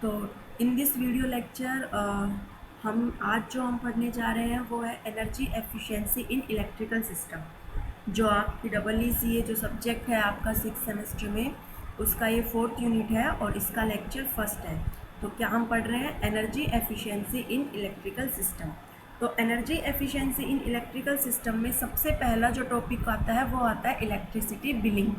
तो in this video lecture हम पढ़ने जा रहे हैं वो है energy efficiency in electrical system. जो आपकी EECA जो सब्जेक्ट है आपका 6 सेमेस्टर में, उसका ये 4th यूनिट है और इसका लेक्चर फर्स्ट है। तो क्या हम पढ़ रहे हैं? Energy efficiency in electrical system. तो energy efficiency in electrical system में सबसे पहला जो टॉपिक आता है वो आता है इलेक्ट्रिसिटी बिलिंग।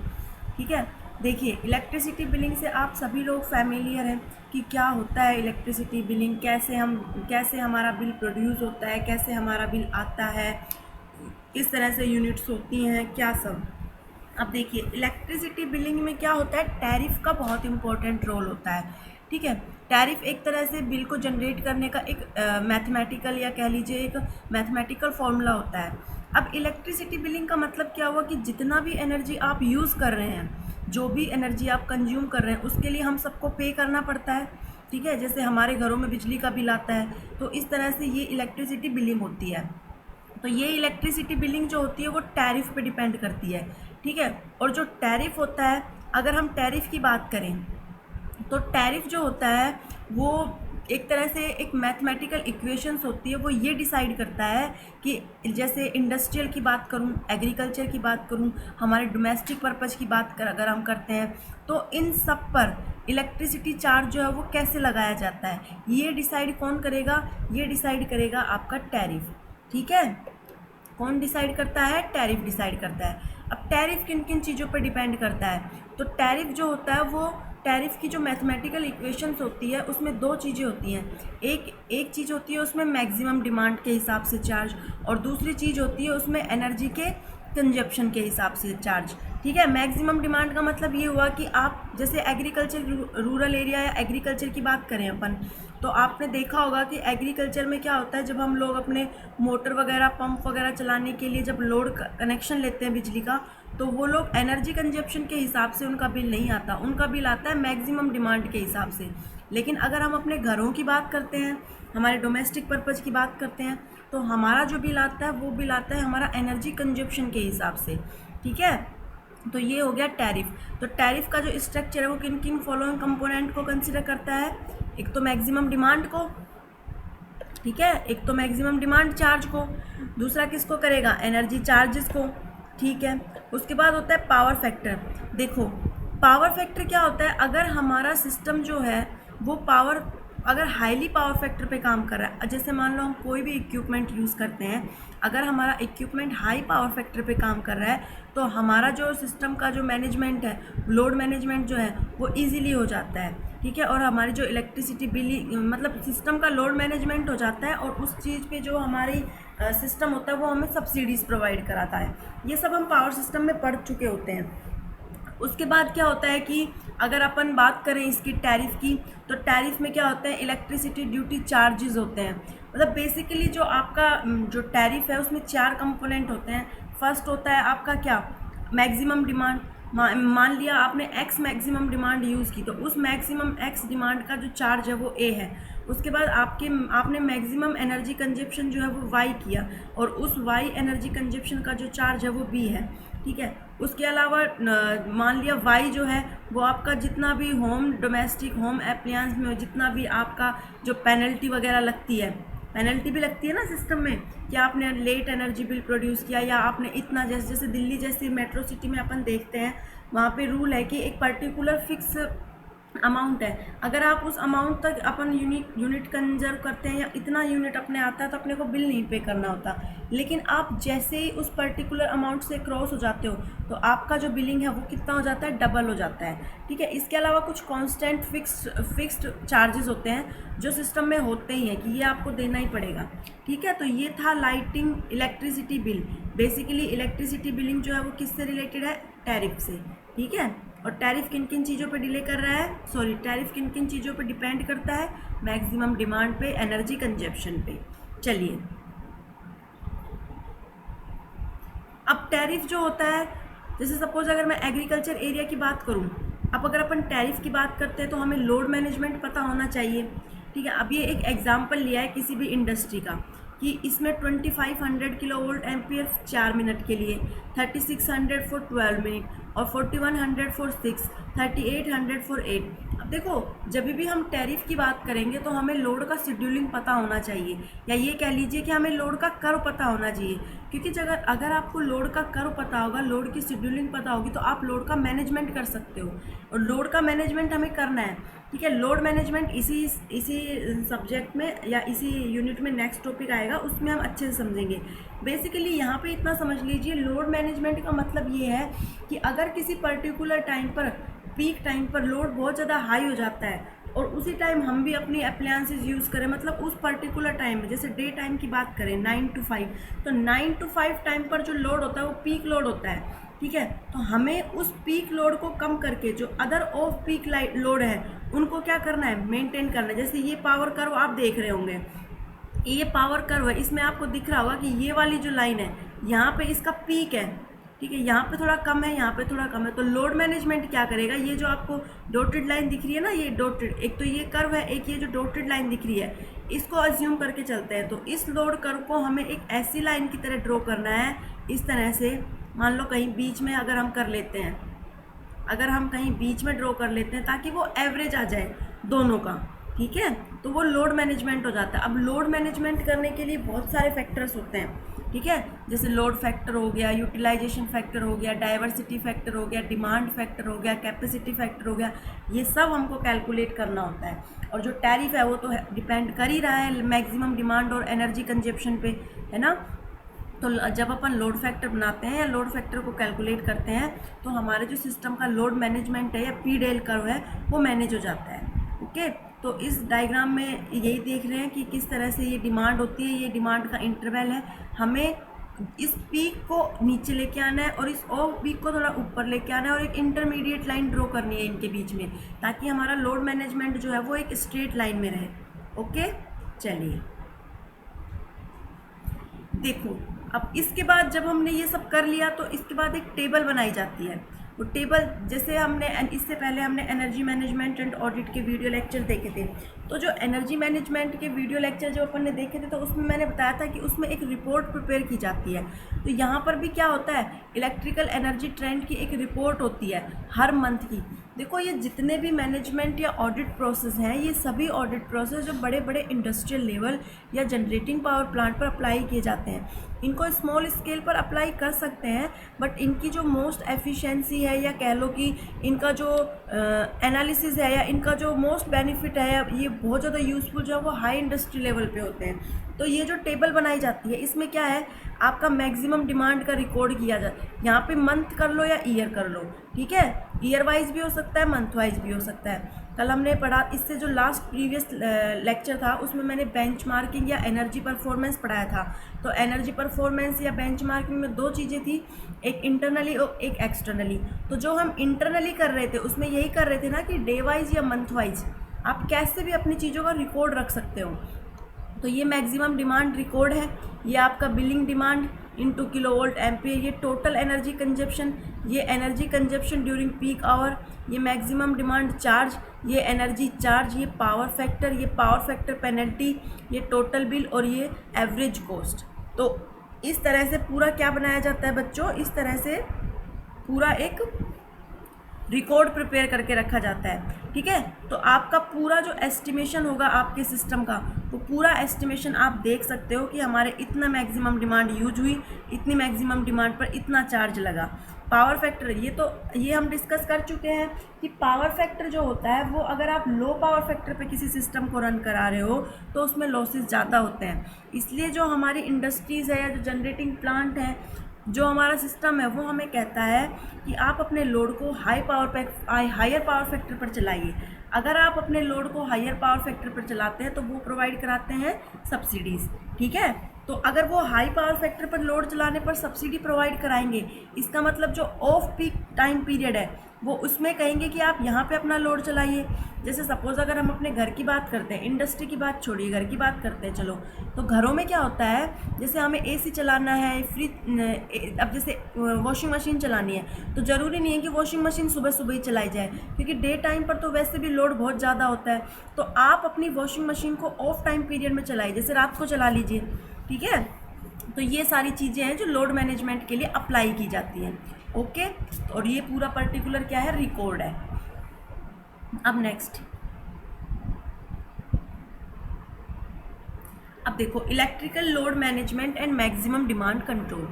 ठीक है, देखिए इलेक्ट्रिसिटी बिलिंग से आप सभी लोग फैमिलियर हैं कि क्या होता है इलेक्ट्रिसिटी बिलिंग, कैसे हमारा बिल प्रोड्यूस होता है, कैसे हमारा बिल आता है, किस तरह से यूनिट्स होती हैं, क्या सब। अब देखिए इलेक्ट्रिसिटी बिलिंग में क्या होता है, टैरिफ का बहुत इंपॉर्टेंट रोल होता है। ठीक है, टैरिफ एक तरह से बिल को जनरेट करने का एक मैथमेटिकल या कह लीजिए एक मैथमेटिकल फॉर्मूला होता है। अब इलेक्ट्रिसिटी बिलिंग का मतलब क्या हुआ कि जितना भी एनर्जी आप यूज़ कर रहे हैं, जो भी एनर्जी आप कंज्यूम कर रहे हैं, उसके लिए हम सबको पे करना पड़ता है। ठीक है, जैसे हमारे घरों में बिजली का बिल आता है, तो इस तरह से ये इलेक्ट्रिसिटी बिलिंग होती है। तो ये इलेक्ट्रिसिटी बिलिंग जो होती है वो टैरिफ पे डिपेंड करती है। ठीक है, और जो टैरिफ होता है, अगर हम टैरिफ की बात करें तो टैरिफ जो होता है वो एक तरह से एक मैथमेटिकल इक्वेशंस होती है। वो ये डिसाइड करता है कि जैसे इंडस्ट्रियल की बात करूं, एग्रीकल्चर की बात करूं, हमारे डोमेस्टिक पर्पज़ की बात अगर हम करते हैं, तो इन सब पर इलेक्ट्रिसिटी चार्ज जो है वो कैसे लगाया जाता है, ये डिसाइड कौन करेगा? ये डिसाइड करेगा आपका टैरिफ। ठीक है, कौन डिसाइड करता है? टैरिफ डिसाइड करता है। अब टैरिफ किन किन चीज़ों पर डिपेंड करता है? तो टैरिफ जो होता है वो टैरिफ की जो मैथमेटिकल इक्वेशंस होती है उसमें दो चीज़ें होती हैं। एक चीज़ होती है उसमें मैक्सिमम डिमांड के हिसाब से चार्ज, और दूसरी चीज़ होती है उसमें एनर्जी के कंजप्शन के हिसाब से चार्ज। ठीक है, मैक्सिमम डिमांड का मतलब ये हुआ कि आप जैसे एग्रीकल्चर, रूरल एरिया या एग्रीकल्चर की बात करें अपन, तो आपने देखा होगा कि एग्रीकल्चर में क्या होता है, जब हम लोग अपने मोटर वगैरह, पंप वगैरह चलाने के लिए जब लोड कनेक्शन लेते हैं बिजली का, तो वो लोग एनर्जी कंजप्शन के हिसाब से उनका बिल नहीं आता, उनका बिल आता है मैक्सिमम डिमांड के हिसाब से। लेकिन अगर हम अपने घरों की बात करते हैं, हमारे डोमेस्टिक पर्पज़ की बात करते हैं, तो हमारा जो बिल आता है वो बिल आता है हमारा एनर्जी कंजप्शन के हिसाब से। ठीक है, तो ये हो गया टैरिफ। तो टैरिफ का जो स्ट्रक्चर है वो किन किन फॉलोइंग कंपोनेंट को कंसिडर करता है? एक तो मैक्सिमम डिमांड को, ठीक है, एक तो मैक्सिमम डिमांड चार्ज को, दूसरा किसको करेगा? एनर्जी चार्जेस को। ठीक है, उसके बाद होता है पावर फैक्टर। देखो पावर फैक्टर क्या होता है, अगर हमारा सिस्टम जो है वो अगर हाईली पावर फैक्टर पे काम कर रहा है, जैसे मान लो हम कोई भी इक्विपमेंट यूज़ करते हैं, अगर हमारा इक्विपमेंट हाई पावर फैक्टर पे काम कर रहा है, तो हमारा जो सिस्टम का जो मैनेजमेंट है, लोड मैनेजमेंट जो है वो ईजिली हो जाता है। ठीक है, और हमारी जो इलेक्ट्रिसिटी बिल मतलब सिस्टम का लोड मैनेजमेंट हो जाता है, और उस चीज़ पे जो हमारी सिस्टम होता है वो हमें सब्सिडीज़ प्रोवाइड कराता है। ये सब हम पावर सिस्टम में पढ़ चुके होते हैं। उसके बाद क्या होता है कि अगर अपन बात करें इसकी टैरिफ की, तो टैरिफ में क्या होता है, इलेक्ट्रिसिटी ड्यूटी चार्जेस होते हैं। मतलब बेसिकली जो आपका जो टैरिफ है उसमें 4 कंपोनेंट होते हैं। फर्स्ट होता है आपका क्या? Maximum demand. मान लिया आपने एक्स मैक्सिमम डिमांड यूज़ की, तो उस मैक्सिमम एक्स डिमांड का जो चार्ज है वो ए है। उसके बाद आपने मैक्सिमम एनर्जी कंजप्शन जो है वो वाई किया, और उस वाई एनर्जी कंजप्शन का जो चार्ज है वो बी है। ठीक है, उसके अलावा मान लिया वाई जो है वो आपका जितना भी डोमेस्टिक होम एप्लायंस में जितना भी आपका जो पेनल्टी वगैरह लगती है, पेनल्टी भी लगती है ना सिस्टम में, कि आपने लेट एनर्जी बिल प्रोड्यूस किया, या आपने इतना, जैसे दिल्ली जैसी मेट्रो सिटी में अपन देखते हैं, वहाँ पे रूल है कि एक पर्टिकुलर फिक्स अमाउंट है, अगर आप उस अमाउंट तक अपन यूनिट कंजर्व करते हैं या इतना यूनिट अपने आता है तो अपने को बिल नहीं पे करना होता। लेकिन आप जैसे ही उस पर्टिकुलर अमाउंट से क्रॉस हो जाते हो तो आपका जो बिलिंग है वो कितना हो जाता है? डबल हो जाता है। ठीक है, इसके अलावा कुछ कांस्टेंट फिक्स्ड चार्जेस होते हैं जो सिस्टम में होते ही हैं कि ये आपको देना ही पड़ेगा। ठीक है, तो ये था lighting electricity bill. Basically electricity billing जो है वो किससे रिलेटेड है? टैरिफ से। ठीक है, और टैरिफ किन किन चीज़ों पे डिले कर रहा है, टैरिफ किन किन चीज़ों पे डिपेंड करता है? मैक्सिमम डिमांड पे, एनर्जी कंजप्शन पे। चलिए, अब टैरिफ जो होता है, जैसे सपोज अगर मैं एग्रीकल्चर एरिया की बात करूं, अब अगर अपन टैरिफ की बात करते हैं तो हमें लोड मैनेजमेंट पता होना चाहिए। ठीक है, अब ये एक एग्जांपल लिया है किसी भी इंडस्ट्री का, कि इसमें 2500 किलो वोल्ट एम्पियर 4 मिनट के लिए, 3600 फॉर 12 मिनट, और 4100 फॉर 6, 3800 फॉर 8। अब देखो, जब भी हम टैरिफ की बात करेंगे तो हमें लोड का शेड्यूलिंग पता होना चाहिए, या ये कह लीजिए कि हमें लोड का कर्व पता होना चाहिए। क्योंकि अगर आपको लोड का कर्व पता होगा, लोड की शेड्यूलिंग पता होगी, तो आप लोड का मैनेजमेंट कर सकते हो। और लोड का मैनेजमेंट हमें करना है, ठीक है। लोड मैनेजमेंट इसी सब्जेक्ट में या इसी यूनिट में नेक्स्ट टॉपिक आएगा, उसमें हम अच्छे से समझेंगे। बेसिकली यहाँ पे इतना समझ लीजिए, लोड मैनेजमेंट का मतलब ये है कि अगर किसी पर्टिकुलर टाइम पर, पीक टाइम पर लोड बहुत ज़्यादा हाई हो जाता है और उसी टाइम हम भी अपनी अप्लायंसेस यूज़ करें, मतलब उस पर्टिकुलर टाइम में, जैसे डे टाइम की बात करें 9 to 5, तो 9 to 5 टाइम पर जो लोड होता है वो पीक लोड होता है, ठीक है। तो हमें उस पीक लोड को कम करके जो अदर ऑफ पीक लोड है उनको क्या करना है, मेंटेन करना है। जैसे ये पावर कर्व आप देख रहे होंगे, ये पावर कर्व है, इसमें आपको दिख रहा होगा कि ये वाली जो लाइन है यहाँ पे इसका पीक है, ठीक है, यहाँ पे थोड़ा कम है, यहाँ पे थोड़ा कम है। तो लोड मैनेजमेंट क्या करेगा, ये जो आपको डॉटेड लाइन दिख रही है ना, ये डॉटेड, एक तो ये कर्व है, एक ये जो डॉटेड लाइन दिख रही है, इसको अज्यूम करके चलते हैं। तो इस लोड कर्व को हमें एक ऐसी लाइन की तरह ड्रॉ करना है, इस तरह से। मान लो कहीं बीच में अगर हम कर लेते हैं, अगर हम कहीं बीच में ड्रॉ कर लेते हैं ताकि वो एवरेज आ जाए दोनों का, ठीक है, तो वो लोड मैनेजमेंट हो जाता है। अब लोड मैनेजमेंट करने के लिए बहुत सारे फैक्टर्स होते हैं, ठीक है, जैसे लोड फैक्टर हो गया, यूटिलाइजेशन फैक्टर हो गया, डाइवर्सिटी फैक्टर हो गया, डिमांड फैक्टर हो गया, कैपेसिटी फैक्टर हो गया, ये सब हमको कैलकुलेट करना होता है। और जो टैरिफ है वो तो डिपेंड कर ही रहा है मैक्सिमम डिमांड और एनर्जी कंजप्शन पे, है ना। तो जब अपन लोड फैक्टर बनाते हैं या लोड फैक्टर को कैलकुलेट करते हैं तो हमारे जो सिस्टम का लोड मैनेजमेंट है या पी डेल कर्व है वो मैनेज हो जाता है, ओके। तो इस डायग्राम में यही देख रहे हैं कि किस तरह से ये डिमांड होती है, ये डिमांड का इंटरवल है। हमें इस पीक को नीचे लेके आना है और इस ऑफ पीक को थोड़ा ऊपर लेके आना है और एक इंटरमीडिएट लाइन ड्रॉ करनी है इनके बीच में, ताकि हमारा लोड मैनेजमेंट जो है वो एक स्ट्रेट लाइन में रहे, ओके। चलिए देखो, अब इसके बाद जब हमने ये सब कर लिया तो इसके बाद एक टेबल बनाई जाती है। वो टेबल, जैसे हमने इससे पहले हमने एनर्जी मैनेजमेंट एंड ऑडिट के वीडियो लेक्चर देखे थे, तो जो एनर्जी मैनेजमेंट के वीडियो लेक्चर जो अपन ने देखे थे तो उसमें मैंने बताया था कि उसमें एक रिपोर्ट प्रिपेयर की जाती है। तो यहाँ पर भी क्या होता है, इलेक्ट्रिकल एनर्जी ट्रेंड की एक रिपोर्ट होती है हर मंथ की। देखो, ये जितने भी मैनेजमेंट या ऑडिट प्रोसेस हैं, ये सभी ऑडिट प्रोसेस जो बड़े बड़े इंडस्ट्रियल लेवल या जनरेटिंग पावर प्लांट पर अप्लाई किए जाते हैं, इनको स्मॉल स्केल पर अप्लाई कर सकते हैं, बट इनकी जो मोस्ट एफिशिएंसी है या कह लो कि इनका जो एनालिसिस है या इनका जो मोस्ट बेनिफिट है, ये बहुत ज़्यादा यूज़फुल जो है वो हाई इंडस्ट्री लेवल पे होते हैं। तो ये जो टेबल बनाई जाती है इसमें क्या है, आपका मैक्सिमम डिमांड का रिकॉर्ड किया जाता है। यहाँ पे मंथ कर लो या ईयर कर लो, ठीक है, ईयर वाइज भी हो सकता है, मंथ वाइज भी हो सकता है। कल हमने पढ़ा, इससे जो लास्ट प्रीवियस लेक्चर था उसमें मैंने बेंचमार्किंग या एनर्जी परफॉर्मेंस पढ़ाया था। तो एनर्जी परफॉर्मेंस या बेंचमार्किंग में दो चीज़ें थी, एक इंटरनली और एक एक्सटर्नली। तो जो हम इंटरनली कर रहे थे उसमें यही कर रहे थे ना कि डे वाइज या मंथ वाइज आप कैसे भी अपनी चीज़ों का रिकॉर्ड रख सकते हो। तो ये मैक्सिमम डिमांड रिकॉर्ड है, ये आपका billing demand into kilovolt ampere, ये टोटल एनर्जी कंजप्शन, ये energy consumption during peak hour, ये मैक्सिमम डिमांड चार्ज, ये एनर्जी चार्ज, ये पावर फैक्टर, ये पावर फैक्टर पेनल्टी, ये टोटल बिल और ये एवरेज कॉस्ट। तो इस तरह से पूरा क्या बनाया जाता है बच्चों, इस तरह से पूरा एक रिकॉर्ड प्रिपेयर करके रखा जाता है, ठीक है। तो आपका पूरा जो एस्टिमेशन होगा आपके सिस्टम का, वो पूरा एस्टिमेशन आप देख सकते हो कि हमारे इतना मैक्सिमम डिमांड यूज हुई, इतनी मैक्सिमम डिमांड पर इतना चार्ज लगा। पावर फैक्टर, ये हम डिस्कस कर चुके हैं कि पावर फैक्टर जो होता है वो अगर आप लो पावर फैक्टर पे किसी सिस्टम को रन करा रहे हो तो उसमें लॉसेस ज़्यादा होते हैं। इसलिए जो हमारी इंडस्ट्रीज़ है या जो जनरेटिंग प्लांट है, जो हमारा सिस्टम है, वो हमें कहता है कि आप अपने लोड को हायर पावर फैक्टर पर चलाइए। अगर आप अपने लोड को हायर पावर फैक्टर पर चलाते हैं तो वो प्रोवाइड कराते हैं सब्सिडीज़, ठीक है। तो अगर वो हाई पावर फैक्टर पर लोड चलाने पर सब्सिडी प्रोवाइड कराएंगे, इसका मतलब जो ऑफ पीक टाइम पीरियड है वो उसमें कहेंगे कि आप यहाँ पे अपना लोड चलाइए। जैसे सपोज़ अगर हम अपने घर की बात करते हैं, इंडस्ट्री की बात छोड़िए, घर की बात करते हैं चलो, तो घरों में क्या होता है, जैसे हमें एसी चलाना है, फ्रिज, अब जैसे वॉशिंग मशीन चलानी है तो ज़रूरी नहीं है कि वॉशिंग मशीन सुबह सुबह ही चलाई जाए, क्योंकि डे टाइम पर तो वैसे भी लोड बहुत ज़्यादा होता है। तो आप अपनी वॉशिंग मशीन को ऑफ टाइम पीरियड में चलाइए, जैसे रात को चला लीजिए, ठीक है। तो ये सारी चीज़ें हैं जो लोड मैनेजमेंट के लिए अप्लाई की जाती हैं, ओके। और ये पूरा पर्टिकुलर क्या है, रिकॉर्ड है। अब नेक्स्ट, अब देखो electrical load management and maximum demand control.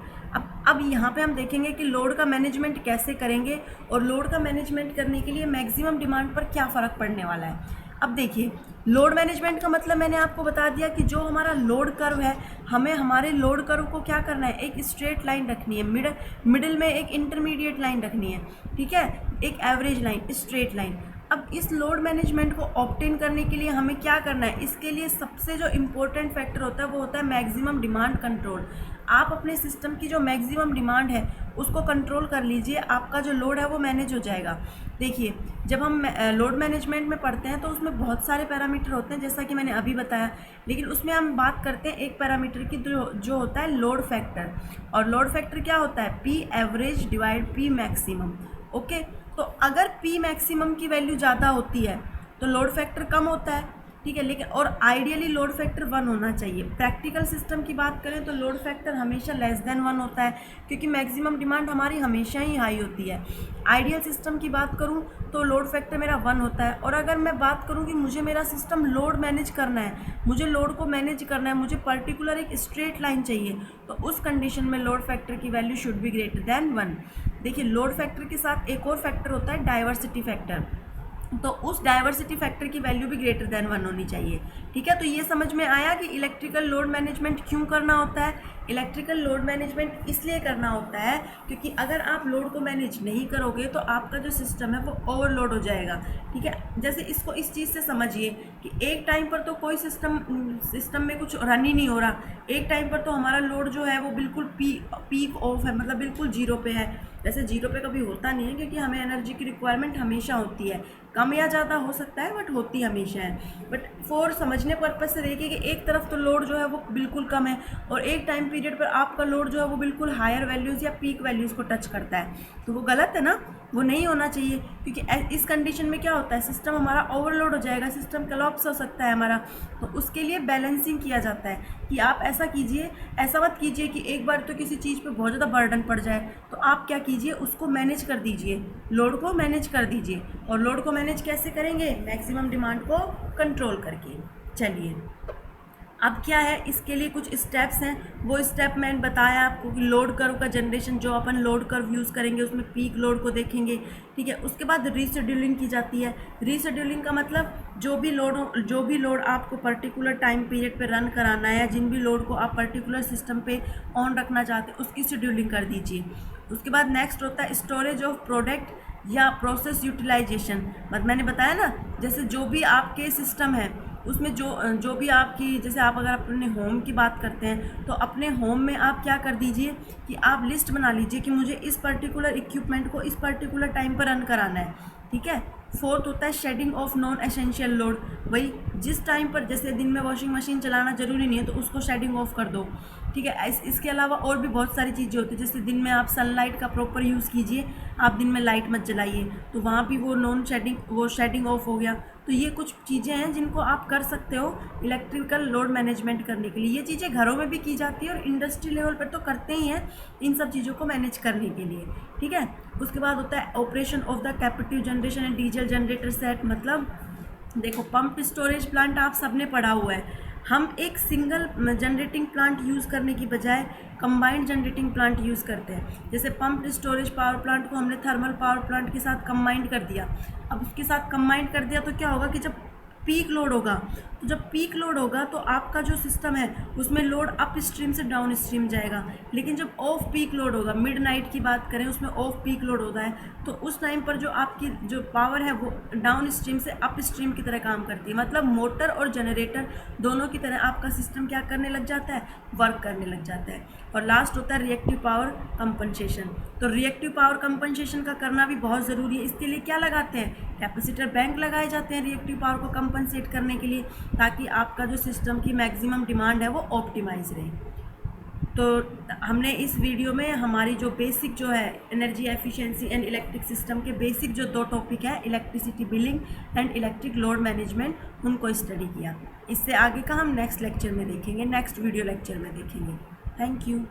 अब यहाँ पे हम देखेंगे कि लोड का मैनेजमेंट कैसे करेंगे और लोड का मैनेजमेंट करने के लिए मैक्सिमम डिमांड पर क्या फ़र्क पड़ने वाला है। अब देखिए, लोड मैनेजमेंट का मतलब मैंने आपको बता दिया कि जो हमारा लोड कर्व है, हमें हमारे लोड कर्व को क्या करना है, एक स्ट्रेट लाइन रखनी है, मिडिल में एक इंटरमीडिएट लाइन रखनी है, ठीक है, एक एवरेज लाइन, स्ट्रेट लाइन। अब इस लोड मैनेजमेंट को ऑब्टेन करने के लिए हमें क्या करना है, इसके लिए सबसे जो इम्पोर्टेंट फैक्टर होता है वो होता है मैक्सिमम डिमांड कंट्रोल। आप अपने सिस्टम की जो मैक्सिमम डिमांड है उसको कंट्रोल कर लीजिए, आपका जो लोड है वो मैनेज हो जाएगा। देखिए, जब हम लोड मैनेजमेंट में पढ़ते हैं तो उसमें बहुत सारे पैरामीटर होते हैं, जैसा कि मैंने अभी बताया, लेकिन उसमें हम बात करते हैं एक पैरामीटर की जो होता है लोड फैक्टर। और लोड फैक्टर क्या होता है, P average divide P maximum. Okay, तो अगर पी मैक्सिमम की वैल्यू ज़्यादा होती है तो लोड फैक्टर कम होता है, ठीक है, लेकिन और आइडियली लोड फैक्टर 1 होना चाहिए। प्रैक्टिकल सिस्टम की बात करें तो लोड फैक्टर हमेशा लेस देन 1 होता है, क्योंकि मैक्सिमम डिमांड हमारी हमेशा ही हाई होती है। आइडियल सिस्टम की बात करूं तो लोड फैक्टर मेरा 1 होता है। और अगर मैं बात करूं कि मुझे मेरा सिस्टम लोड मैनेज करना है, मुझे लोड को मैनेज करना है, मुझे पर्टिकुलर एक स्ट्रेट लाइन चाहिए, तो उस कंडीशन में लोड फैक्टर की value should be greater than 1। देखिए, लोड फैक्टर के साथ एक और फैक्टर होता है डाइवर्सिटी फैक्टर, तो उस डाइवर्सिटी फैक्टर की वैल्यू भी ग्रेटर देन 1 होनी चाहिए, ठीक है। तो ये समझ में आया कि इलेक्ट्रिकल लोड मैनेजमेंट क्यों करना होता है। इलेक्ट्रिकल लोड मैनेजमेंट इसलिए करना होता है क्योंकि अगर आप लोड को मैनेज नहीं करोगे तो आपका जो सिस्टम है वो ओवरलोड हो जाएगा, ठीक है। जैसे इसको इस चीज़ से समझिए कि एक टाइम पर तो कोई सिस्टम में कुछ रन ही नहीं हो रहा, एक टाइम पर तो हमारा लोड जो है वो बिल्कुल पीक ऑफ है, मतलब बिल्कुल जीरो पे है। वैसे जीरो पे कभी होता नहीं है क्योंकि हमें एनर्जी की रिक्वायरमेंट हमेशा होती है, कम या ज़्यादा हो सकता है बट होती हमेशा है। बट फॉर समझने पर्पज से देखिए कि एक तरफ तो लोड जो है वो बिल्कुल कम है और एक टाइम पीरियड पर आपका लोड जो है वो बिल्कुल हायर वैल्यूज़ या पीक वैल्यूज़ को टच करता है, तो वो गलत है ना, वो नहीं होना चाहिए। क्योंकि इस कंडीशन में क्या होता है, सिस्टम हमारा ओवरलोड हो जाएगा, सिस्टम कोलैप्स हो सकता है हमारा। तो उसके लिए बैलेंसिंग किया जाता है कि आप ऐसा कीजिए, ऐसा मत कीजिए कि एक बार तो किसी चीज़ पे बहुत ज़्यादा बर्डन पड़ जाए, तो आप क्या कीजिए, उसको मैनेज कर दीजिए, लोड को मैनेज कर दीजिए। और लोड को मैनेज कैसे करेंगे, मैक्सिमम डिमांड को कंट्रोल करके। चलिए, अब क्या है, इसके लिए कुछ स्टेप्स हैं, वो स्टेप मैंने बताया आपको कि लोड कर्व का जनरेशन, जो अपन लोड कर्व यूज़ करेंगे उसमें पीक लोड को देखेंगे, ठीक है। उसके बाद रीशेड्यूलिंग की जाती है। रीशेड्यूलिंग का मतलब जो भी लोड आपको पर्टिकुलर टाइम पीरियड पे रन कराना है, या जिन भी लोड को आप पर्टिकुलर सिस्टम पे ऑन रखना चाहते हैं उसकी शेड्यूलिंग कर दीजिए। उसके बाद नेक्स्ट होता है स्टोरेज ऑफ प्रोडक्ट या प्रोसेस यूटिलाइजेशन। बट मैंने बताया ना, जैसे जो भी आपके सिस्टम है उसमें जो भी आपकी, जैसे आप अगर अपने होम की बात करते हैं तो अपने होम में आप क्या कर दीजिए कि आप लिस्ट बना लीजिए कि मुझे इस पर्टिकुलर इक्विपमेंट को इस पर्टिकुलर टाइम पर रन कराना है, ठीक है। फोर्थ होता है shedding of non essential load. वही जिस टाइम पर, जैसे दिन में वॉशिंग मशीन चलाना ज़रूरी नहीं है तो उसको शेडिंग ऑफ कर दो, ठीक है। इसके अलावा और भी बहुत सारी चीज़ें होती है, जैसे दिन में आप सनलाइट का प्रॉपर यूज़ कीजिए, आप दिन में लाइट मत जलाइए, तो वहाँ भी वो शेडिंग ऑफ हो गया। तो ये कुछ चीज़ें हैं जिनको आप कर सकते हो इलेक्ट्रिकल लोड मैनेजमेंट करने के लिए। ये चीज़ें घरों में भी की जाती है और इंडस्ट्री लेवल पर तो करते ही हैं इन सब चीज़ों को मैनेज करने के लिए, ठीक है। उसके बाद होता है operation of the capacitive generation and diesel generator set. मतलब देखो, पंप स्टोरेज प्लांट आप सबने पढ़ा हुआ है, हम एक सिंगल जनरेटिंग प्लांट यूज़ करने की बजाय कंबाइंड जनरेटिंग प्लांट यूज़ करते हैं। जैसे पंप स्टोरेज पावर प्लांट को हमने थर्मल पावर प्लांट के साथ कंबाइंड कर दिया। अब उसके साथ कंबाइंड कर दिया तो क्या होगा कि जब पीक लोड होगा, तो जब पीक लोड होगा तो आपका जो सिस्टम है उसमें लोड अप स्ट्रीम से डाउन स्ट्रीम जाएगा। लेकिन जब ऑफ पीक लोड होगा, मिड नाइट की बात करें, उसमें ऑफ पीक लोड होता है, तो उस टाइम पर जो आपकी जो पावर है वो डाउन स्ट्रीम से अप स्ट्रीम की तरह काम करती है। मतलब मोटर और जनरेटर दोनों की तरह आपका सिस्टम क्या करने लग जाता है, वर्क करने लग जाता है। और लास्ट होता है रिएक्टिव पावर कंपनसेशन। तो रिएक्टिव पावर कंपनसेशन का करना भी बहुत ज़रूरी है। इसके लिए क्या लगाते हैं, कैपेसिटर बैंक लगाए जाते हैं रिएक्टिव पावर को कंपनसेट करने के लिए, ताकि आपका जो सिस्टम की मैक्सिमम डिमांड है वो ऑप्टिमाइज रहे। तो हमने इस वीडियो में हमारी जो बेसिक जो है energy efficiency and electric system के बेसिक जो 2 टॉपिक है, electricity billing and electric load management, उनको स्टडी किया। इससे आगे का हम नेक्स्ट लेक्चर में देखेंगे, नेक्स्ट वीडियो लेक्चर में देखेंगे। Thank you.